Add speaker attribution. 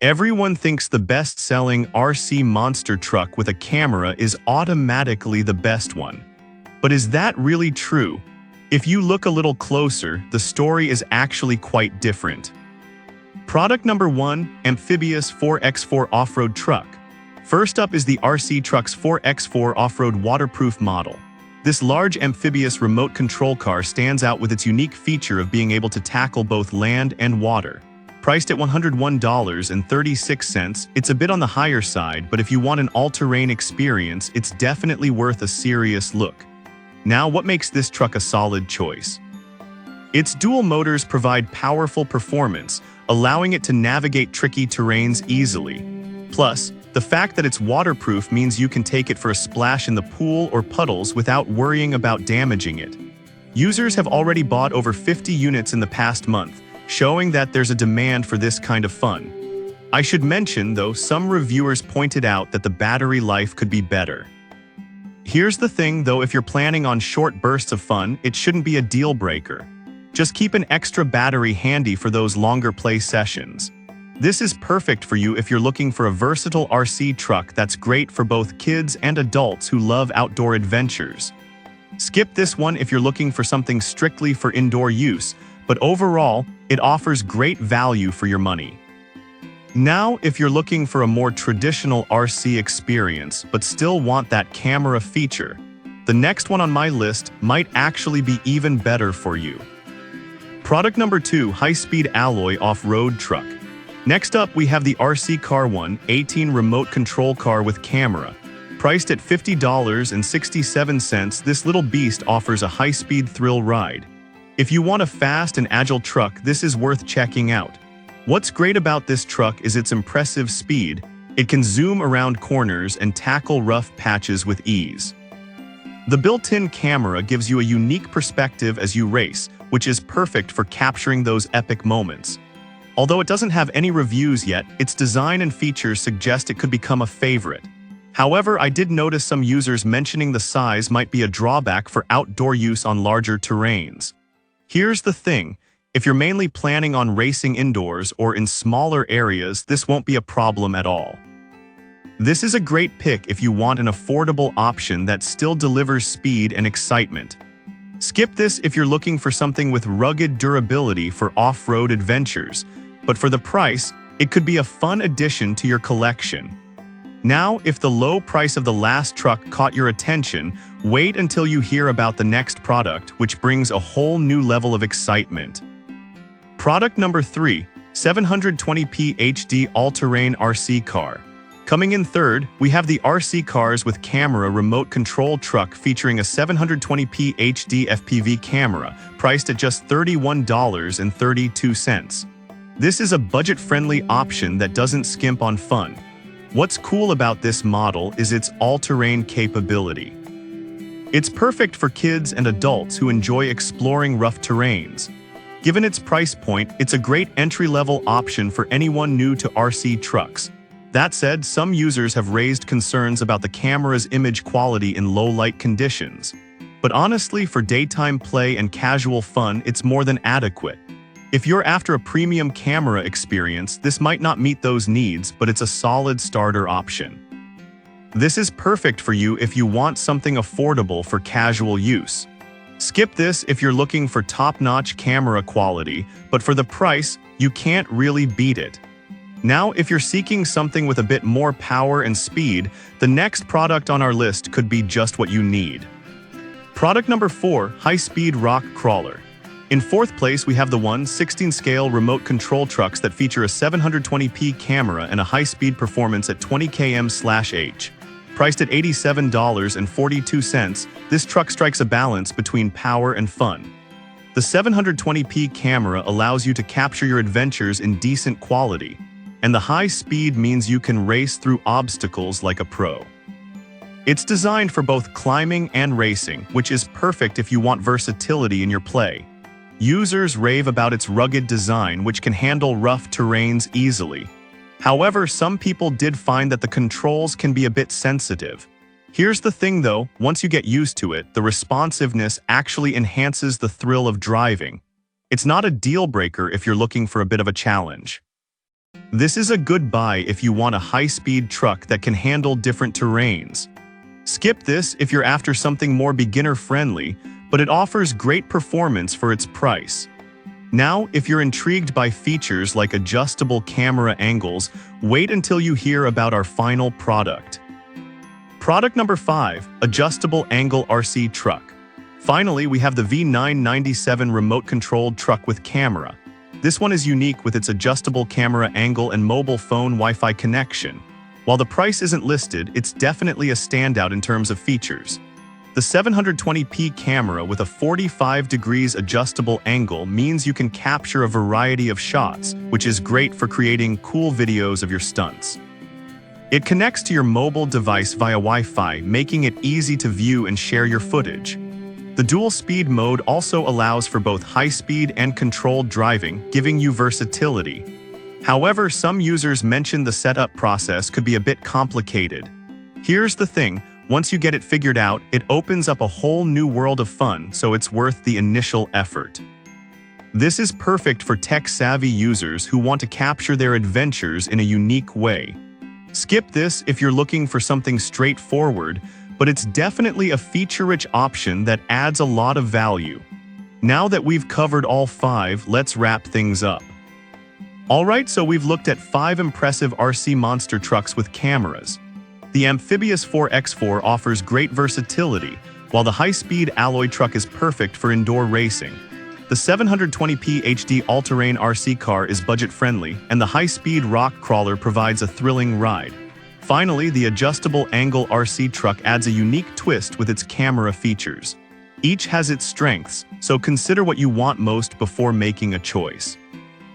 Speaker 1: Everyone thinks the best-selling RC monster truck with a camera is automatically the best one. But is that really true? If you look a little closer, the story is actually quite different. Product number 1, Amphibious 4x4 Off-Road Truck. First up is the RC Trucks 4x4 Off-Road Waterproof model. This large amphibious remote control car stands out with its unique feature of being able to tackle both land and water. Priced at $101.36, it's a bit on the higher side, but if you want an all-terrain experience, it's definitely worth a serious look. Now, what makes this truck a solid choice? Its dual motors provide powerful performance, allowing it to navigate tricky terrains easily. Plus, the fact that it's waterproof means you can take it for a splash in the pool or puddles without worrying about damaging it. Users have already bought over 50 units in the past month, showing that there's a demand for this kind of fun. I should mention, though, some reviewers pointed out that the battery life could be better. Here's the thing, though, if you're planning on short bursts of fun, it shouldn't be a deal breaker. Just keep an extra battery handy for those longer play sessions. This is perfect for you if you're looking for a versatile RC truck that's great for both kids and adults who love outdoor adventures. Skip this one if you're looking for something strictly for indoor use, but overall, it offers great value for your money. Now, if you're looking for a more traditional RC experience but still want that camera feature, the next one on my list might actually be even better for you. Product number 2, High-Speed Alloy Off-Road Truck. Next up, we have the RC Car 118 remote control car with camera. Priced at $50.67, this little beast offers a high-speed thrill ride. If you want a fast and agile truck, this is worth checking out. What's great about this truck is its impressive speed. It can zoom around corners and tackle rough patches with ease. The built-in camera gives you a unique perspective as you race, which is perfect for capturing those epic moments. Although it doesn't have any reviews yet, its design and features suggest it could become a favorite. However, I did notice some users mentioning the size might be a drawback for outdoor use on larger terrains. Here's the thing. If you're mainly planning on racing indoors or in smaller areas, this won't be a problem at all. This is a great pick if you want an affordable option that still delivers speed and excitement. Skip this if you're looking for something with rugged durability for off-road adventures, but for the price, it could be a fun addition to your collection. Now, if the low price of the last truck caught your attention, wait until you hear about the next product, which brings a whole new level of excitement. Product number 3, 720p HD All-Terrain RC Car. Coming in third, we have the RC Cars with Camera remote control truck featuring a 720p HD FPV camera, priced at just $31.32. This is a budget-friendly option that doesn't skimp on fun. What's cool about this model is its all-terrain capability. It's perfect for kids and adults who enjoy exploring rough terrains. Given its price point, it's a great entry-level option for anyone new to RC trucks. That said, some users have raised concerns about the camera's image quality in low-light conditions. But honestly, for daytime play and casual fun, it's more than adequate. If you're after a premium camera experience, this might not meet those needs, but it's a solid starter option. This is perfect for you if you want something affordable for casual use. Skip this if you're looking for top-notch camera quality, but for the price, you can't really beat it. Now, if you're seeking something with a bit more power and speed, the next product on our list could be just what you need. Product number 4, High-Speed Rock Crawler. In fourth place, we have the 1/16-scale remote control trucks that feature a 720p camera and a high-speed performance at 20 km/h. Priced at $87.42, this truck strikes a balance between power and fun. The 720p camera allows you to capture your adventures in decent quality, and the high speed means you can race through obstacles like a pro. It's designed for both climbing and racing, which is perfect if you want versatility in your play. Users rave about its rugged design, which can handle rough terrains easily. However, some people did find that the controls can be a bit sensitive. Here's the thing though, once you get used to it, the responsiveness actually enhances the thrill of driving. It's not a deal breaker if you're looking for a bit of a challenge. This is a good buy if you want a high-speed truck that can handle different terrains. Skip this if you're after something more beginner-friendly, but it offers great performance for its price. Now, if you're intrigued by features like adjustable camera angles, wait until you hear about our final product. Product number 5, Adjustable Angle RC Truck. Finally, we have the V997 remote-controlled truck with camera. This one is unique with its adjustable camera angle and mobile phone Wi-Fi connection. While the price isn't listed, it's definitely a standout in terms of features. The 720p camera with a 45 degrees adjustable angle means you can capture a variety of shots, which is great for creating cool videos of your stunts. It connects to your mobile device via Wi-Fi, making it easy to view and share your footage. The dual-speed mode also allows for both high-speed and controlled driving, giving you versatility. However, some users mention the setup process could be a bit complicated. Here's the thing, once you get it figured out, it opens up a whole new world of fun, so it's worth the initial effort. This is perfect for tech-savvy users who want to capture their adventures in a unique way. Skip this if you're looking for something straightforward, but it's definitely a feature-rich option that adds a lot of value. Now that we've covered all 5, let's wrap things up. Alright, so we've looked at 5 impressive RC monster trucks with cameras. The Amphibious 4X4 offers great versatility, while the high-speed alloy truck is perfect for indoor racing. The 720p HD all-terrain RC car is budget-friendly, and the high-speed rock crawler provides a thrilling ride. Finally, the adjustable angle RC truck adds a unique twist with its camera features. Each has its strengths, so consider what you want most before making a choice.